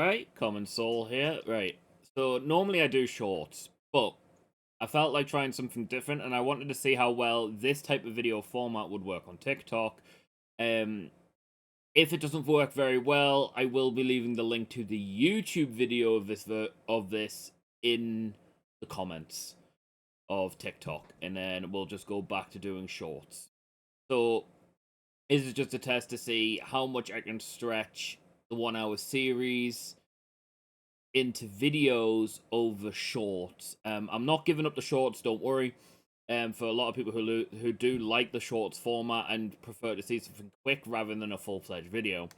Right, Common Soul here. Right. So normally I do shorts, but I felt like trying something different and I wanted to see how well this type of video format would work on TikTok. Um if it doesn't work very well, I will be leaving the link to the YouTube video of this in the comments of TikTok, and then we'll just go back to doing shorts. So this is just a test to see how much I can stretch the 1 hour series into videos over shorts. I'm not giving up the shorts, don't worry. For a lot of people who do like the shorts format and prefer to see something quick rather than a full-fledged video.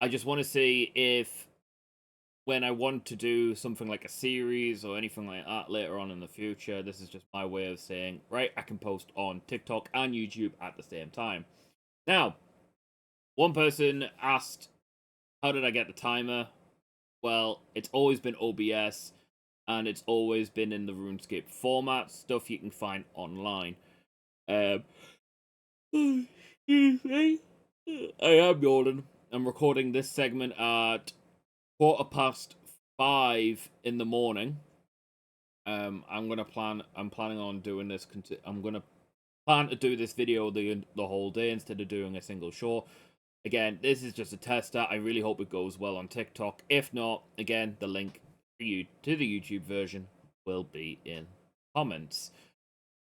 I just want to see if when I want to do something like a series or anything like that later on in the future, this is just my way of saying, right, I can post on TikTok and YouTube at the same time. Now, one person asked, how did I get the timer? Well, it's always been OBS, and it's always been in the RuneScape format, stuff you can find online. Excuse me. I am yawning. I'm recording this segment at 5:15 in the morning. I'm planning on doing this. I'm gonna plan to do this video the whole day instead of doing a single short. Again, this is just a tester. I really hope it goes well on TikTok. If not, again, the link for you to the YouTube version will be in comments.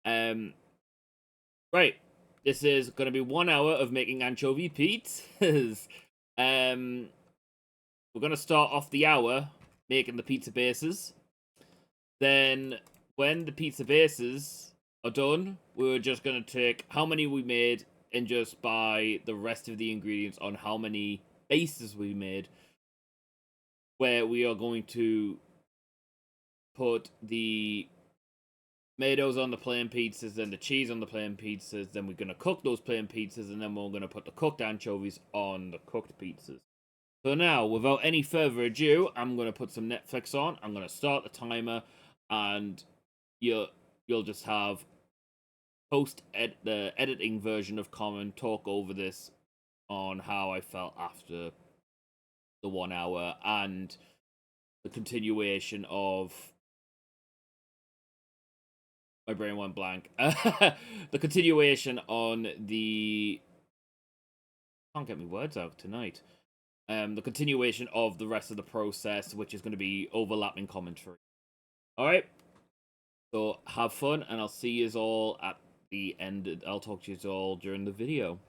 Right. This is going to be 1 hour of making anchovy pizzas. We're going to start off the hour making the pizza bases. Then, when the pizza bases are done, we're just going to take how many we made and just buy the rest of the ingredients on how many bases we made. Where we are going to put the tomatoes on the plain pizzas, then the cheese on the plain pizzas, then we're going to cook those plain pizzas, and then we're going to put the cooked anchovies on the cooked pizzas. So now, without any further ado, I'm going to put some Netflix on, I'm going to start the timer, and you'll just have the editing version of Common talk over this on how I felt after the 1 hour, and the continuation of my brain went blank. The continuation on the can't get my words out tonight. The continuation of the rest of the process, which is going to be overlapping commentary. All right. So have fun, and I'll see you all at the end. I'll talk to you all during the video.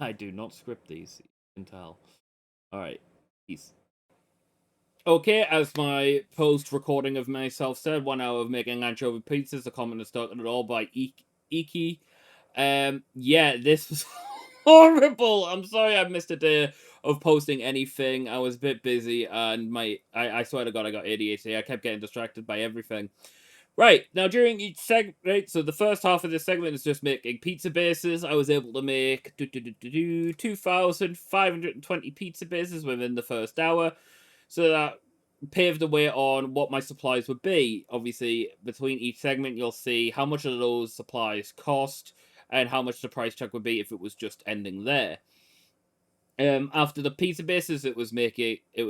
I do not script these. You can tell. All right. Peace. Okay, as my post recording of myself said, 1 hour of making anchovy pizzas. The comment is started it all by Iki. Yeah, this was horrible. I'm sorry I missed a day of posting anything. I was a bit busy, and I swear to God, I got ADHD. I kept getting distracted by everything. Right, now during each segment, right, so the first half of this segment is just making pizza bases. I was able to make 2,520 pizza bases within the first hour. So that paved the way on what my supplies would be. Obviously, between each segment, you'll see how much of those supplies cost and how much the price tag would be if it was just ending there. After the pizza bases, it was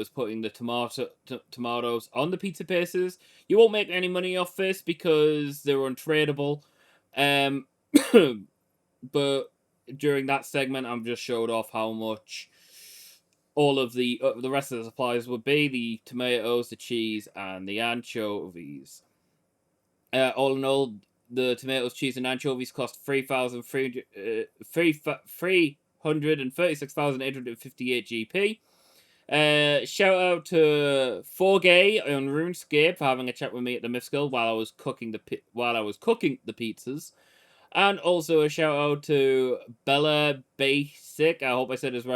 putting the tomatoes on the pizza bases. You won't make any money off this because they're untradeable. But during that segment, I'm just showed off how much all of the rest of the supplies would be: the tomatoes, the cheese, and the anchovies. All in all, the tomatoes, cheese, and anchovies cost 336,858 GP. Shout out to 4Gay on RuneScape for having a chat with me at the Myth Guild while I was cooking the pizzas. And also a shout out to Bella Basic. I hope I said his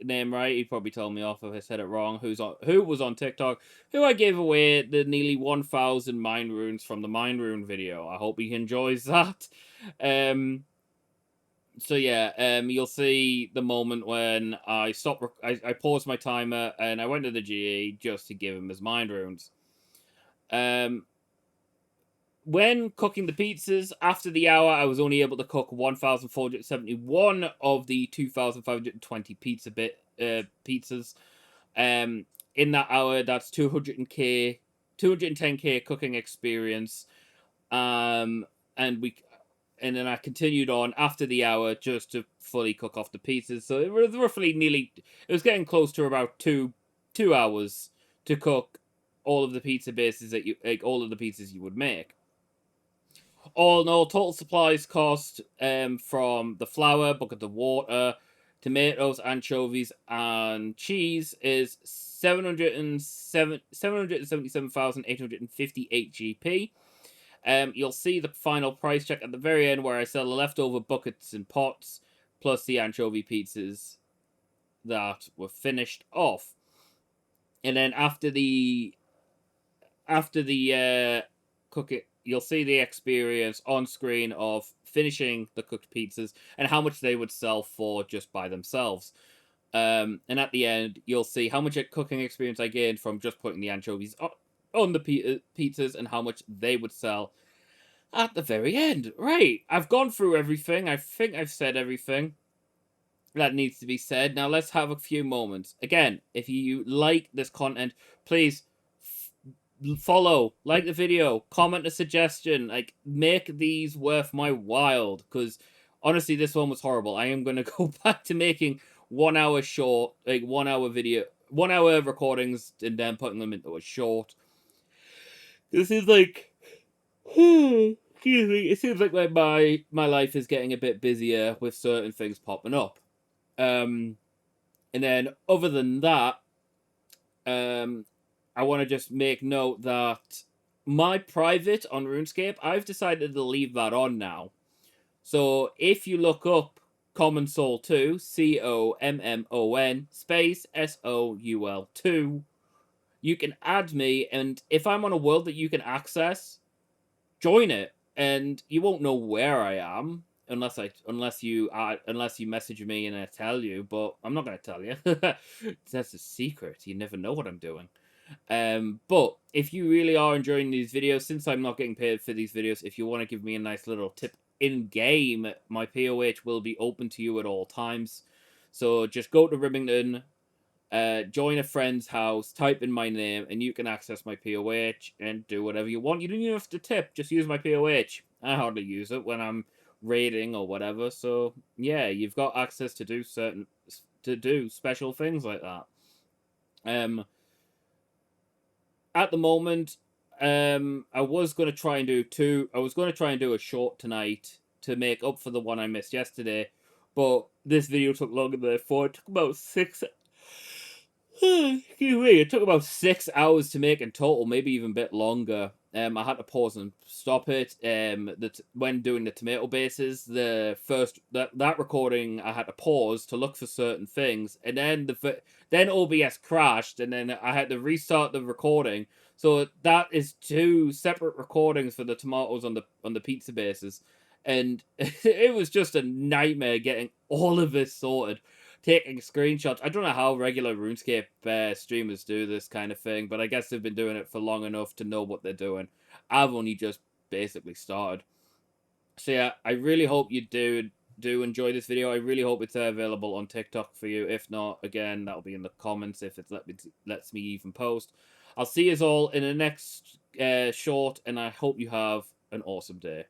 name right. He probably told me off if I said it wrong. Who was on TikTok? Who I gave away the nearly 1,000 mine runes from the mine rune video. I hope he enjoys that. So yeah, you'll see the moment when I stopped. I paused my timer and I went to the GE just to give him his mine runes. When cooking the pizzas, after the hour, I was only able to cook 1,471 of the 2,520 pizzas. in that hour, that's 210k cooking experience. Um, and then I continued on after the hour just to fully cook off the pizzas. So it was roughly it was getting close to about 2 hours to cook all of the pizza bases that you like, all of the pizzas you would make. All in all, total supplies cost from the flour, bucket of water, tomatoes, anchovies, and cheese is 777,858 GP. You'll see the final price check at the very end where I sell the leftover buckets and pots plus the anchovy pizzas that were finished off. And then after the cook it, you'll see the experience on screen of finishing the cooked pizzas and how much they would sell for just by themselves. And at the end, you'll see how much cooking experience I gained from just putting the anchovies on the pizzas and how much they would sell at the very end. Right, I've gone through everything. I think I've said everything that needs to be said. Now let's have a few moments. Again, if you like this content, please follow, like the video, comment a suggestion, like make these worth my while, because honestly this one was horrible. I am going to go back to making 1 hour short, like 1 hour video, 1 hour recordings, and then putting them into a short. This is like excuse me, it seems like my life is getting a bit busier with certain things popping up. And then other than that, I want to just make note that my private on RuneScape, I've decided to leave that on now. So if you look up Common Soul 2, COMMON space SOUL 2, you can add me, and if I'm on a world that you can access, join it, and you won't know where I am unless you message me and I tell you. But I'm not gonna tell you. That's a secret. You never know what I'm doing. But if you really are enjoying these videos, since I'm not getting paid for these videos, if you want to give me a nice little tip in game, my POH will be open to you at all times. So just go to Ribbington, join a friend's house, type in my name, and you can access my POH and do whatever you want. You don't even have to tip, just use my POH. I hardly use it when I'm raiding or whatever. So yeah, you've got access to do special things like that. At the moment, I was going to try and do a short tonight to make up for the one I missed yesterday, but this video took longer than I thought. It took about 6 excuse me, it took about 6 hours to make in total, maybe even a bit longer. I had to pause and stop it. When doing the tomato bases, that recording, I had to pause to look for certain things, and then OBS crashed, and then I had to restart the recording. So that is 2 separate recordings for the tomatoes on the pizza bases, and it was just a nightmare getting all of this sorted, taking screenshots. I don't know how regular RuneScape streamers do this kind of thing, but I guess they've been doing it for long enough to know what they're doing. I've only just basically started. So yeah, I really hope you do enjoy this video. I really hope it's available on TikTok for you. If not, again, that'll be in the comments if it lets me even post. I'll see you all in the next short, and I hope you have an awesome day.